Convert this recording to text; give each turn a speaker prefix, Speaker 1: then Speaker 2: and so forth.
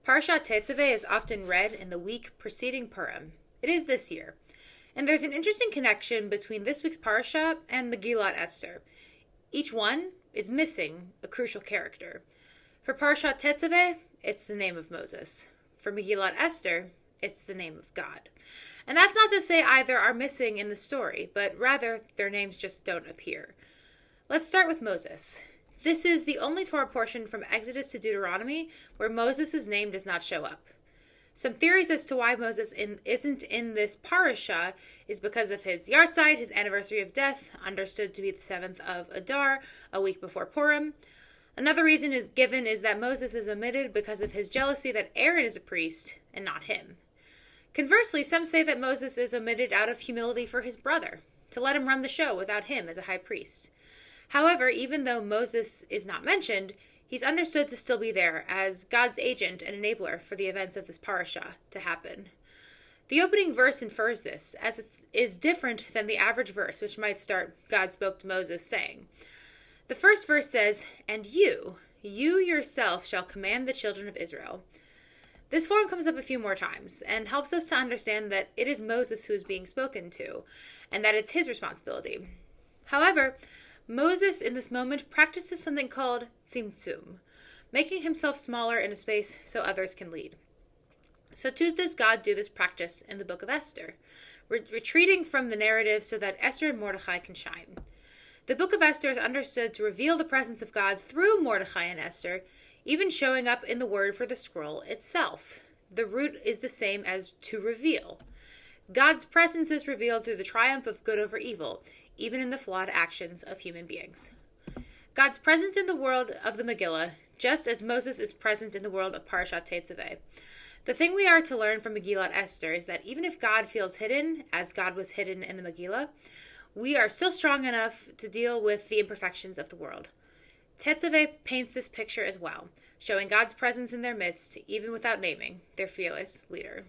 Speaker 1: Parashat Tetzaveh is often read in the week preceding Purim. It is this year. And there's an interesting connection between this week's parasha and Megillat Esther. Each one is missing a crucial character. For Parashat Tetzaveh, it's the name of Moses. For Megillat Esther, it's the name of God. And that's not to say either are missing in the story, but rather their names just don't appear. Let's start with Moses. This is the only Torah portion from Exodus to Deuteronomy where Moses' name does not show up. Some theories as to why Moses isn't in this parasha is because of his yartzeit, his anniversary of death, understood to be the 7th of Adar, a week before Purim. Another reason is that Moses is omitted because of his jealousy that Aaron is a priest and not him. Conversely, some say that Moses is omitted out of humility for his brother, to let him run the show without him as a high priest. However, even though Moses is not mentioned, he's understood to still be there as God's agent and enabler for the events of this parasha to happen. The opening verse infers this, as it is different than the average verse, which might start, God spoke to Moses, saying. The first verse says, "And you yourself shall command the children of Israel." This form comes up a few more times and helps us to understand that it is Moses who is being spoken to, and that it's his responsibility. However, Moses in this moment practices something called tzimtzum, making himself smaller in a space so others can lead. So too does God do this practice in the book of Esther, retreating from the narrative so that Esther and Mordechai can shine. The book of Esther is understood to reveal the presence of God through Mordechai and Esther, even showing up in the word for the scroll itself. The root is the same as to reveal. God's presence is revealed through the triumph of good over evil, even in the flawed actions of human beings. God's present in the world of the Megillah, just as Moses is present in the world of Parashat Tetzaveh. The thing we are to learn from Megillat Esther is that even if God feels hidden, as God was hidden in the Megillah, we are still strong enough to deal with the imperfections of the world. Tetzaveh paints this picture as well, showing God's presence in their midst, even without naming their fearless leader.